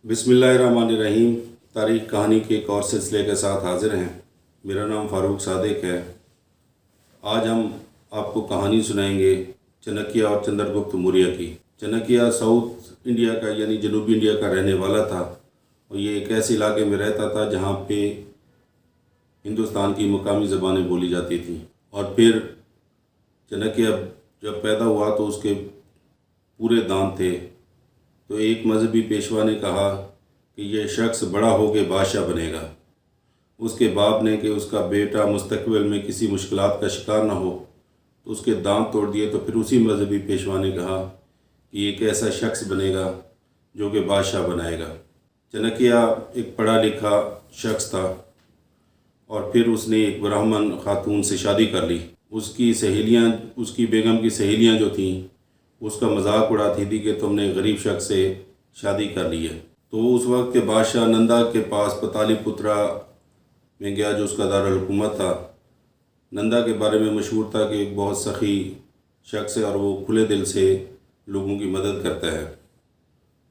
बिस्मिल्लाहिर्रहमानिर्रहीम। तारीख़ कहानी के एक और सिलसिले के साथ हाज़िर हैं। मेरा नाम फ़ारूक सादिक है। आज हम आपको कहानी सुनाएंगे चाणक्य और चंद्रगुप्त मौर्य की। चाणक्य साउथ इंडिया का यानी जनूबी इंडिया का रहने वाला था और ये एक ऐसे इलाके में रहता था जहाँ पे हिंदुस्तान की मुकामी ज़बानें बोली जाती थीं। और फिर चाणक्य जब पैदा हुआ तो उसके पूरे दांत थे। तो एक मजहबी पेशवा ने कहा कि यह शख्स बड़ा होकर बादशाह बनेगा। उसके बाप ने कि उसका बेटा मुस्तकबिल में किसी मुश्किलात का शिकार न हो तो उसके दांत तोड़ दिए। तो फिर उसी मजहबी पेशवा ने कहा कि एक ऐसा शख्स बनेगा जो कि बादशाह बनाएगा। चाणक्य एक पढ़ा लिखा शख्स था और फिर उसने एक ब्राह्मण खातून से शादी कर ली। उसकी सहेलियाँ, उसकी बेगम की सहेलियाँ जो थीं उसका मजाक उड़ाती थी कि तुमने गरीब शख्स से शादी कर ली है। तो उस वक्त के बादशाह नंदा के पास पतालीपुत्रा में गया जो उसका दारुल हुकूमत था। नंदा के बारे में मशहूर था कि एक बहुत सखी शख्स है और वो खुले दिल से लोगों की मदद करता है।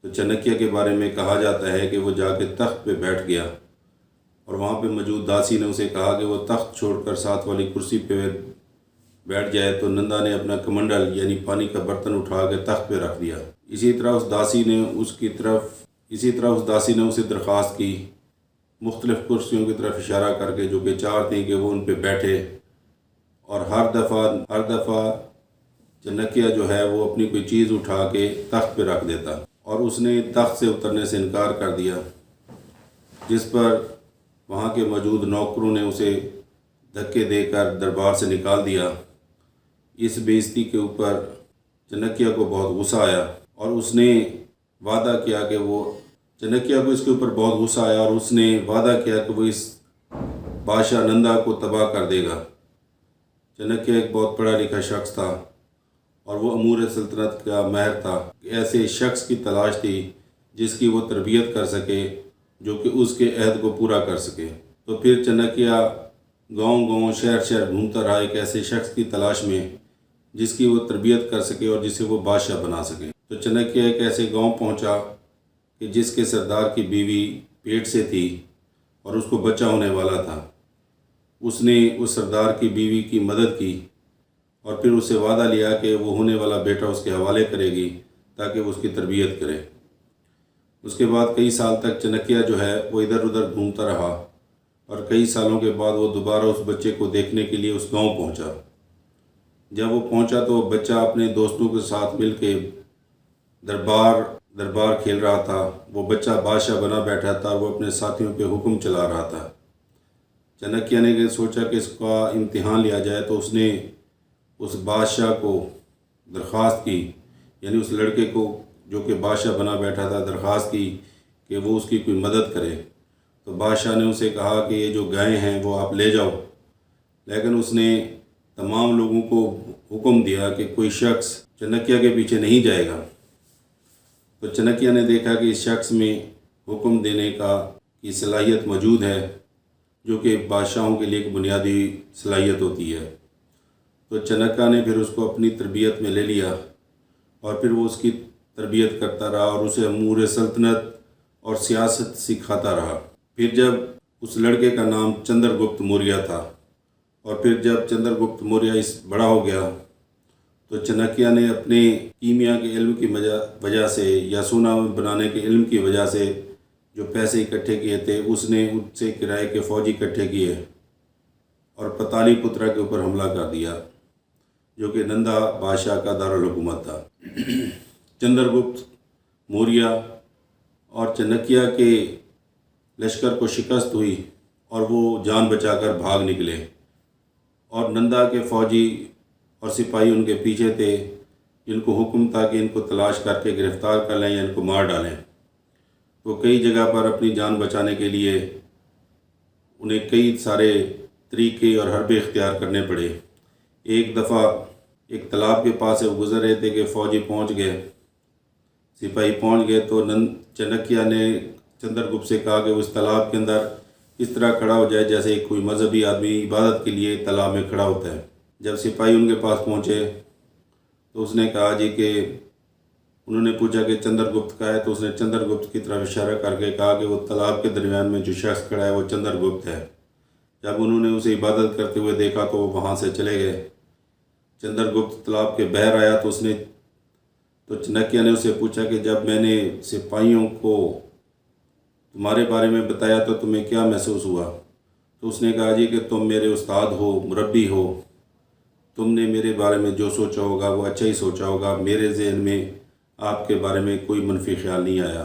तो चाणक्य के बारे में कहा जाता है कि वो जाके तख्त पे बैठ गया और वहाँ पे मौजूद दासी ने उसे कहा कि वो तख्त छोड़कर साथ वाली कुर्सी पे बैठ जाए। तो नंदा ने अपना कमंडल यानी पानी का बर्तन उठा के तख्त पे रख दिया। इसी तरह उस दासी ने उसे दरख्वास्त की, मुख्तलिफ़ कुर्सियों की तरफ इशारा करके जो कि चार थी कि वो उन पे बैठे। और हर दफ़ा चाणक्य जो है वो अपनी कोई चीज़ उठा के तख्त पे रख देता और उसने तख्त से उतरने से इनकार कर दिया, जिस पर वहाँ के मौजूद नौकरों ने उसे धक्के देकर दरबार से निकाल दिया। इस बेइज्जती के ऊपर चाणक्य को बहुत गुस्सा आया और उसने वादा किया कि वो इस बादशाह नंदा को तबाह कर देगा। चाणक्य एक बहुत पढ़ा लिखा शख्स था और वो अमूर सल्तनत का माहिर था। ऐसे शख्स की तलाश थी जिसकी वो तरबियत कर सके, जो कि उसके अहद को पूरा कर सके। तो फिर चाणक्य गांव-गांव, शहर-शहर घूमता रहा एक ऐसे शख्स की तलाश में जिसकी वो तरबियत कर सके और जिसे वो बादशाह बना सके। तो चाणक्य एक ऐसे गांव पहुंचा कि जिसके सरदार की बीवी पेट से थी और उसको बच्चा होने वाला था। उसने उस सरदार की बीवी की मदद की और फिर उससे वादा लिया कि वो होने वाला बेटा उसके हवाले करेगी ताकि वो उसकी तरबियत करे। उसके बाद कई साल तक चाणक्य जो है वो इधर उधर घूमता रहा और कई सालों के बाद वो दोबारा उस बच्चे को देखने के लिए उस गांव पहुंचा। जब वो पहुंचा तो बच्चा अपने दोस्तों के साथ मिल के दरबार खेल रहा था। वो बच्चा बादशाह बना बैठा था और वो अपने साथियों पे हुक्म चला रहा था। चाणक्य ने सोचा कि इसका इम्तिहान लिया जाए, तो उसने उस बादशाह को दरख्वास्त की, यानी उस लड़के को जो कि बादशाह बना बैठा था, दरख्वास्त की कि वो उसकी कोई मदद करे। तो बादशाह ने उसे कहा कि ये जो गायें हैं वो आप ले जाओ, लेकिन उसने तमाम लोगों को हुक्म दिया कि कोई शख्स चाणक्य के पीछे नहीं जाएगा। तो चाणक्य ने देखा कि इस शख्स में हुक्म देने की सलाहियत मौजूद है, जो कि बादशाहों के लिए एक बुनियादी सलाहियत होती है। तो चाणक्य ने फिर उसको अपनी तरबियत में ले लिया और फिर वो उसकी तरबियत करता रहा और उसे अमूर सल्तनत और सियासत सिखाता रहा। फिर जब उस लड़के का नाम चंद्रगुप्त मौर्य था और फिर जब चंद्रगुप्त मौर्य इस बड़ा हो गया तो चाणक्य ने अपने कीमिया के इल्म की वजह से या सोना बनाने के इल्म की वजह से जो पैसे इकट्ठे किए थे उसने उनसे किराए के फ़ौज इकट्ठे किए और पतालीपुत्रा के ऊपर हमला कर दिया, जो कि नंदा बादशाह का दारुल हुकूमत था। चंद्रगुप्त मौर्य और चाणक्य के लश्कर को शिकस्त हुई और वो जान बचाकर भाग निकले और नंदा के फ़ौजी और सिपाही उनके पीछे थे, जिनको हुक्म था कि इनको तलाश करके गिरफ़्तार कर लें या इनको मार डालें। तो कई जगह पर अपनी जान बचाने के लिए उन्हें कई सारे तरीके और हरबे इख्तियार करने पड़े। एक दफ़ा एक तालाब के पास से वो गुज़र रहे थे कि फ़ौजी पहुंच गए, सिपाही पहुंच गए। तो चाणक्य ने चंद्रगुप्त से कहा कि उस तालाब के अंदर इस तरह खड़ा हो जाए जैसे कोई मजहबी आदमी इबादत के लिए तालाब में खड़ा होता है। जब सिपाही उनके पास पहुँचे तो उसने कहा जी कि انہوں نے پوچھا کہ چندر گپت کا ہے، تو اس نے چندر گپت کی طرف اشارہ کر کے کہا کہ وہ تالاب کے درمیان میں جو شخص کھڑا ہے وہ چندر گپت ہے۔ جب انہوں نے اسے عبادت کرتے ہوئے دیکھا تو وہ وہاں سے چلے گئے۔ چندر گپت تالاب کے باہر آیا تو چنکیا نے اسے پوچھا کہ جب میں نے سپاہیوں کو تمہارے بارے میں بتایا تو تمہیں کیا محسوس ہوا؟ تو اس نے کہا جی کہ تم میرے استاد ہو، مربی ہو، تم نے میرے بارے میں جو سوچا ہوگا وہ اچھا ہی سوچا ہوگا، میرے ذہن میں آپ کے بارے میں کوئی منفی خیال نہیں آیا۔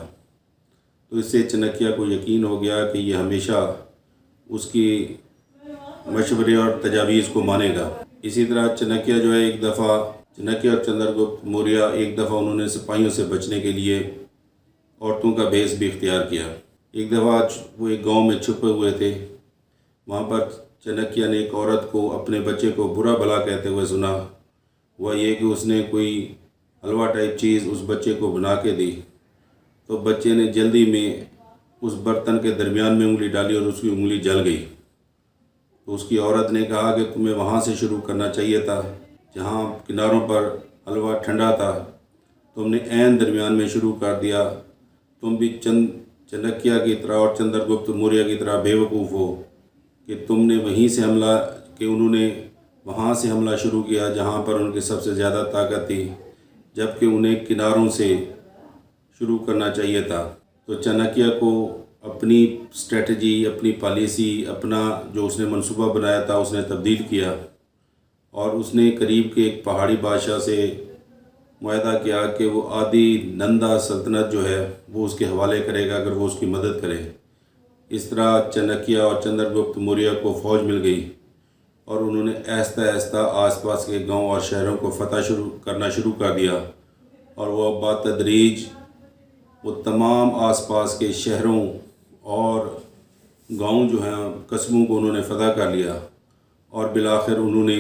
تو اس سے چنکیا کو یقین ہو گیا کہ یہ ہمیشہ اس کی مشورے اور تجاویز کو مانے گا۔ اسی طرح چنکیا اور چندر گپت موریہ ایک دفعہ انہوں نے سپاہیوں سے بچنے کے لیے عورتوں کا بھیس بھی اختیار کیا۔ ایک دفعہ وہ ایک گاؤں میں چھپے ہوئے تھے، وہاں پر چنکیا نے ایک عورت کو اپنے بچے کو برا بھلا کہتے ہوئے سنا۔ وہ یہ کہ اس نے کوئی حلوہ ٹائپ چیز اس بچے کو بنا کے دی، تو بچے نے جلدی میں اس برتن کے درمیان میں انگلی ڈالی اور اس کی انگلی جل گئی۔ تو اس کی عورت نے کہا کہ تمہیں وہاں سے شروع کرنا چاہیے تھا جہاں کناروں پر حلوہ ٹھنڈا تھا، تم نے عین درمیان میں شروع کر دیا۔ تم بھی چنکیا کی طرح اور چندر گپت موریہ کی طرح بے وقوف ہو کہ انہوں نے وہاں سے حملہ شروع کیا جہاں پر ان کی سب سے زیادہ طاقت تھی، جبکہ انہیں کناروں سے شروع کرنا چاہیے تھا۔ تو چنکیا کو اپنی اسٹریٹجی، اپنی پالیسی، اپنا جو اس نے منصوبہ بنایا تھا اس نے تبدیل کیا، اور اس نے قریب کے ایک پہاڑی بادشاہ سے معاہدہ کیا کہ وہ آدھی نندا سلطنت جو ہے وہ اس کے حوالے کرے گا اگر وہ اس کی مدد کرے۔ اس طرح چنکیا اور چندر گپت موریہ کو فوج مل گئی اور انہوں نے آہستہ آہستہ آس پاس کے گاؤں اور شہروں کو فتح کرنا شروع کر دیا، اور وہ بتدریج وہ تمام آس پاس کے شہروں اور گاؤں جو ہیں، قصبوں کو انہوں نے فتح کر لیا، اور بالآخر انہوں نے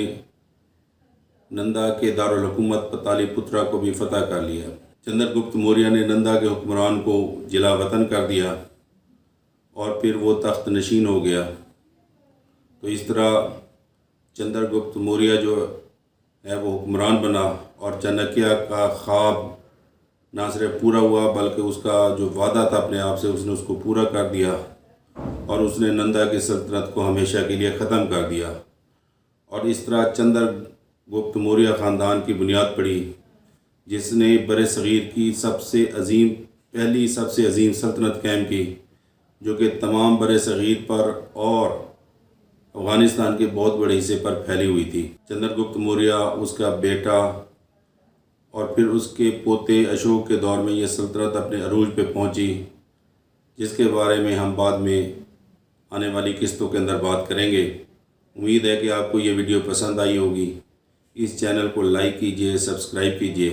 نندا کے دارالحکومت پتالی پترا کو بھی فتح کر لیا۔ چندر گپت موریہ نے نندا کے حکمران کو جلا وطن کر دیا اور پھر وہ تخت نشین ہو گیا۔ تو اس طرح چندر گپت موریہ جو ہے وہ حکمران بنا، اور چنکیا کا خواب نہ صرف پورا ہوا بلکہ اس کا جو وعدہ تھا اپنے آپ سے اس نے اس کو پورا کر دیا، اور اس نے نندا کی سلطنت کو ہمیشہ کے لیے ختم کر دیا۔ اور اس طرح چندر گپت موریہ خاندان کی بنیاد پڑی، جس نے بر صغیر کی سب سے عظیم سلطنت قائم کی، جو کہ تمام بر صغیر پر اور افغانستان کے بہت بڑے حصے پر پھیلی ہوئی تھی۔ چندر گپت موریہ، اس کا بیٹا اور پھر اس کے پوتے اشوک کے دور میں یہ سلطنت اپنے عروج پہ پہنچی، جس کے بارے میں ہم بعد میں آنے والی قسطوں کے اندر بات کریں گے۔ امید ہے کہ آپ کو یہ ویڈیو پسند آئی ہوگی۔ اس چینل کو لائک کیجئے، سبسکرائب کیجئے،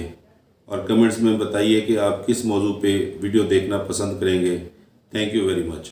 اور کمنٹس میں بتائیے کہ آپ کس موضوع پہ ویڈیو دیکھنا پسند کریں گے۔ Thank you very much.